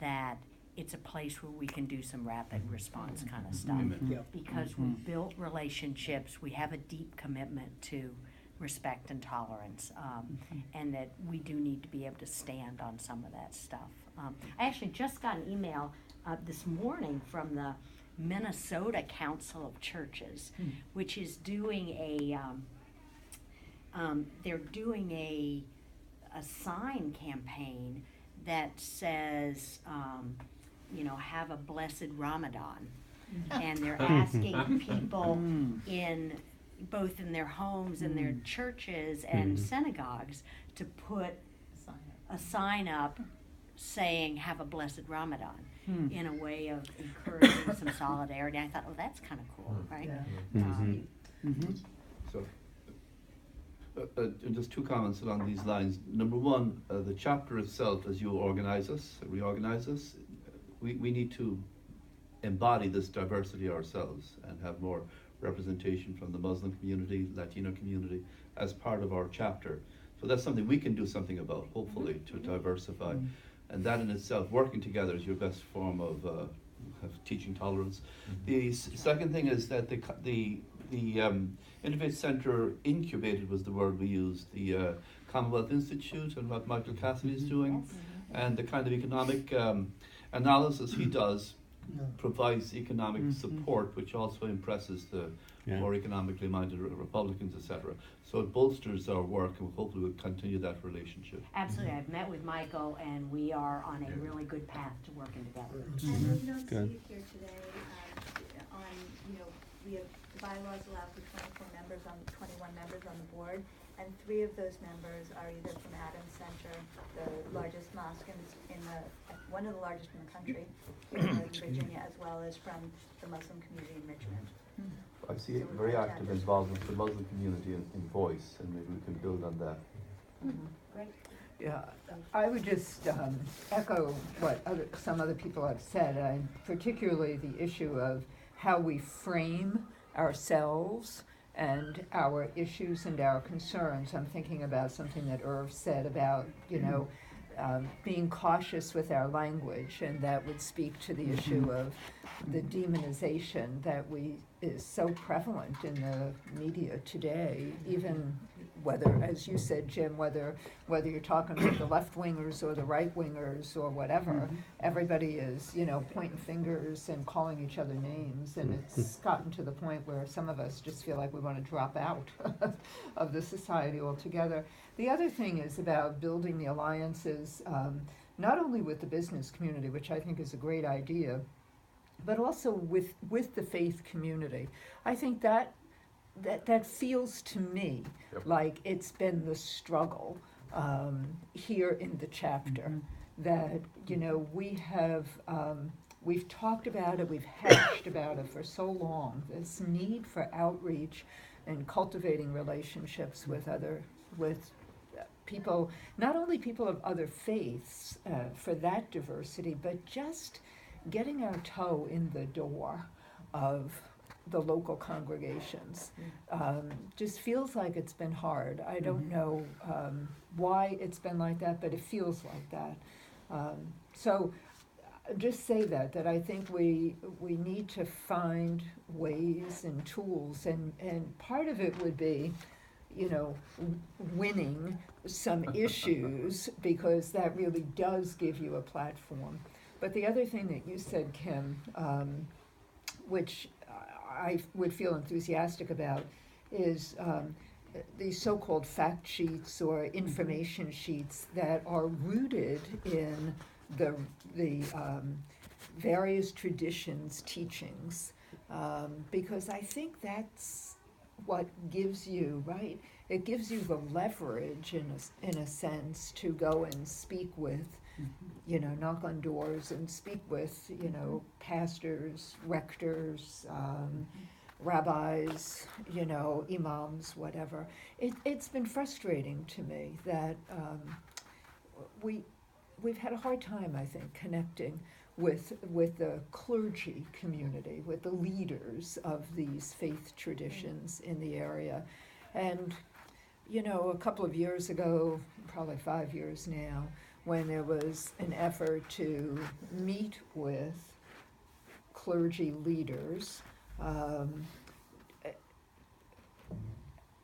that it's a place where we can do some rapid response kind of stuff. Yeah. Because we've built relationships, we have a deep commitment to respect and tolerance, and that we do need to be able to stand on some of that stuff. I actually just got an email this morning from the Minnesota Council of Churches, which is doing they're doing a sign campaign that says, have a blessed Ramadan. And they're asking people both in their homes and their churches and synagogues to put a sign up saying, have a blessed Ramadan, in a way of encouraging some solidarity. I thought, that's kind of cool, right? So, just two comments along these lines. Number one, the chapter itself, as you reorganize us, we need to embody this diversity ourselves and have more representation from the Muslim community, Latino community, as part of our chapter. So that's something we can do something about, hopefully, to diversify. And that in itself, working together, is your best form of teaching tolerance. The second thing is that the Interfaith Center incubated, was the word we used, the Commonwealth Institute and what Michael Cassidy is doing, and the kind of economic analysis he does provides economic support, which also impresses the more economically minded Republicans, etc. So it bolsters our work, and hopefully we'll continue that relationship. Absolutely. I've met with Michael, and we are on a really good path to working together. And we don't see it here today. We have the bylaws allow for 21 members on the board, and 3 of those members are either from Adams Center, the largest mosque one of the largest in the country, in Virginia, as well as from the Muslim community in Richmond. I see a very active involvement with the Muslim community in voice, and maybe we can build on that. Great. Yeah, I would just echo what some other people have said, and particularly the issue of how we frame ourselves and our issues and our concerns. I'm thinking about something that Irv said about, being cautious with our language, and that would speak to the issue of the demonization that is so prevalent in the media today, even whether, as you said, Jim, whether you're talking about the left-wingers or the right-wingers or whatever, everybody is, pointing fingers and calling each other names, and it's gotten to the point where some of us just feel like we want to drop out of the society altogether. The other thing is about building the alliances, not only with the business community, which I think is a great idea, but also with the faith community. I think that feels to me like it's been the struggle here in the chapter, that we've talked about it, we've hashed about it for so long, this need for outreach and cultivating relationships with people, not only people of other faiths, for that diversity, but just getting our toe in the door of the local congregations. Just feels like it's been hard. I don't know why it's been like that, but it feels like that. So just say that I think we need to find ways and tools, and part of it would be, winning some issues, because that really does give you a platform. But the other thing that you said, Kim, which I would feel enthusiastic about, is these so-called fact sheets or information sheets that are rooted in the various traditions' teachings, because I think that's what gives you, right? It gives you the leverage in a sense to go and speak with, knock on doors and speak with, pastors, rectors, rabbis, imams, whatever. It's been frustrating to me that we've had a hard time, I think, connecting with the clergy community, with the leaders of these faith traditions in the area. And, a couple of years ago, probably 5 years now, when there was an effort to meet with clergy leaders.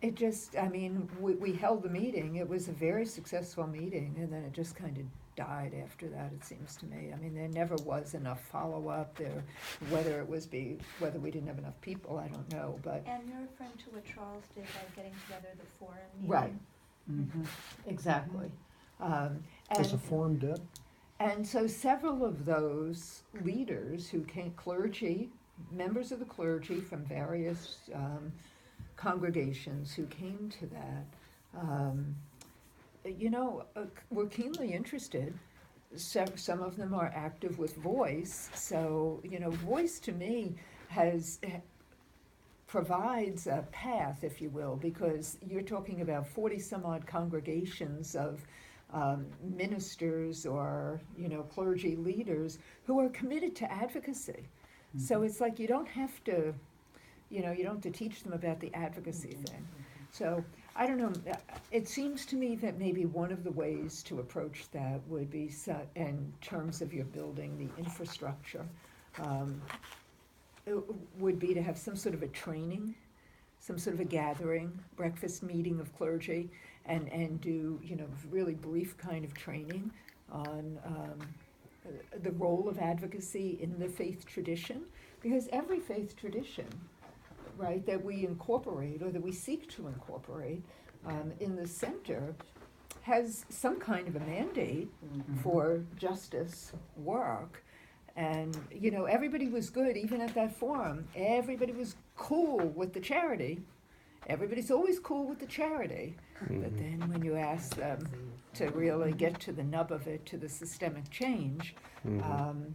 It just, I mean, we held the meeting, it was a very successful meeting, and then it just kind of died after that, it seems to me. I mean, there never was enough follow-up there, whether we didn't have enough people, I don't know, but. And you're referring to what Charles did by getting together the forum meeting? Right. Exactly. Is the And, forum dead? and so several of those leaders who came, clergy, members of the clergy from various congregations who came to that, were keenly interested. Some of them are active with Voice, so, Voice to me provides a path, if you will, because you're talking about 40 some odd congregations of ministers or, clergy leaders who are committed to advocacy. So it's like you don't have to teach them about the advocacy thing. So I don't know, it seems to me that maybe one of the ways to approach that would be in terms of your building the infrastructure, it would be to have some sort of a training, some sort of a gathering, breakfast meeting of clergy, and do, really brief kind of training on the role of advocacy in the faith tradition, because every faith tradition, right, that we incorporate or that we seek to incorporate in the center has some kind of a mandate for justice work. And, everybody was good, even at that forum. Everybody was cool with the charity. Everybody's always cool with the charity. But then when you ask them to really get to the nub of it, to the systemic change, some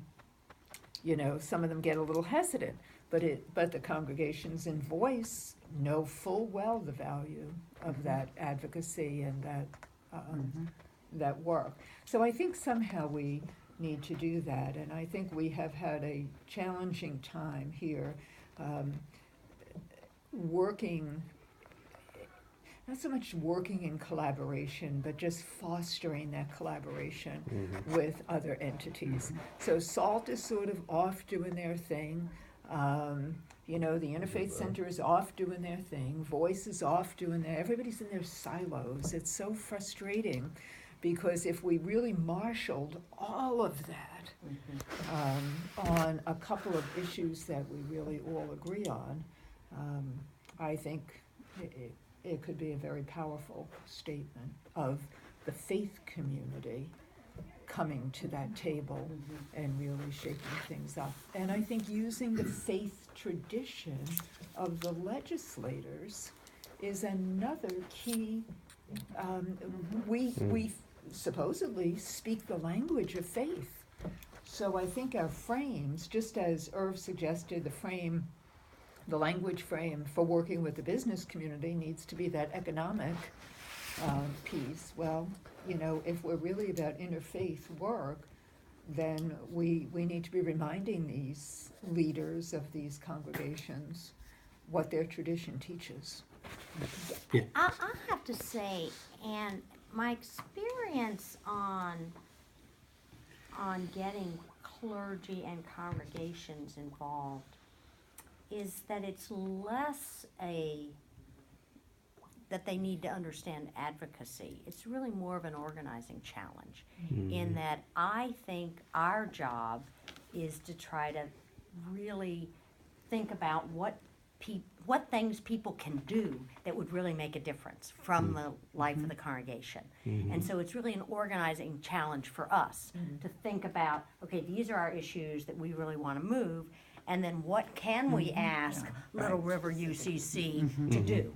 of them get a little hesitant. But the congregations in Voice know full well the value of that advocacy and that work. So I think somehow we need to do that, and I think we have had a challenging time here working, not so much working in collaboration, but just fostering that collaboration with other entities. So SALT is sort of off doing their thing. The Interfaith Center is off doing their thing. Voice is off doing their, everybody's in their silos. It's so frustrating, because if we really marshaled all of that on a couple of issues that we really all agree on, I think it could be a very powerful statement of the faith community coming to that table and really shaking things up. And I think using the faith tradition of the legislators is another key. We supposedly speak the language of faith. So I think our frames, just as Irv suggested, the language frame for working with the business community needs to be that economic piece. Well, if we're really about interfaith work, then we need to be reminding these leaders of these congregations what their tradition teaches. I have to say, and my experience on getting clergy and congregations involved is that it's less that they need to understand advocacy. It's really more of an organizing challenge, in that I think our job is to try to really think about what things people can do that would really make a difference from the life of the congregation. And so it's really an organizing challenge for us to think about, okay, these are our issues that we really want to move, and then what can we ask Little River UCC to do?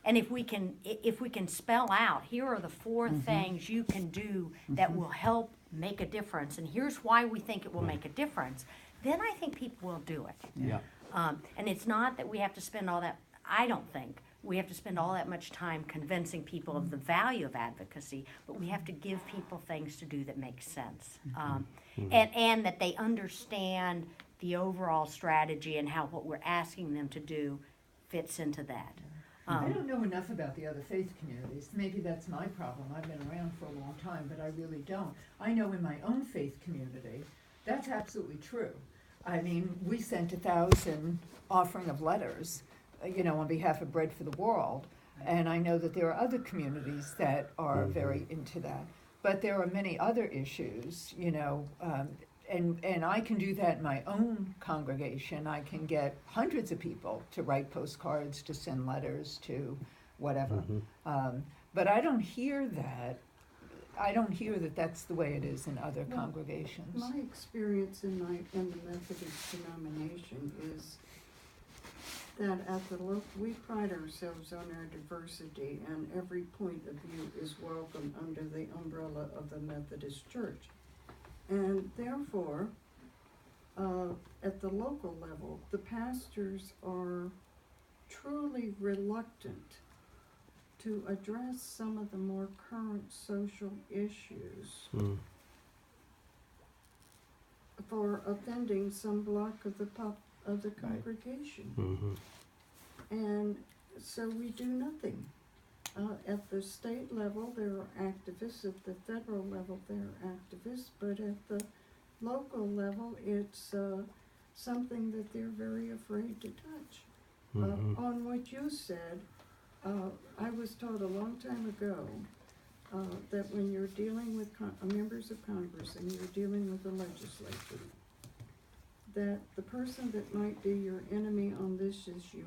And if we can spell out, here are the 4 things you can do that will help make a difference, and here's why we think it will make a difference, then I think people will do it. Yeah. And it's not that we have to spend all that, I don't think we have to spend all that much time convincing people of the value of advocacy, but we have to give people things to do that make sense. And that they understand the overall strategy and how what we're asking them to do fits into that. I don't know enough about the other faith communities. Maybe that's my problem. I've been around for a long time, but I really don't. I know in my own faith community, that's absolutely true. I mean, we sent 1,000 offering of letters, on behalf of Bread for the World. And I know that there are other communities that are very into that. But there are many other issues, and I can do that in my own congregation. I can get hundreds of people to write postcards, to send letters, to whatever. But I don't hear that. I don't hear that that's the way it is in other congregations. My experience in the Methodist denomination is that at the we pride ourselves on our diversity, and every point of view is welcome under the umbrella of the Methodist Church. And therefore, at the local level, the pastors are truly reluctant to address some of the more current social issues for offending some block of the congregation. And so we do nothing. At the state level, there are activists. At the federal level, there are activists. But at the local level, it's something that they're very afraid to touch. On what you said, I was taught a long time ago that when you're dealing with members of Congress and you're dealing with the legislature, that the person that might be your enemy on this issue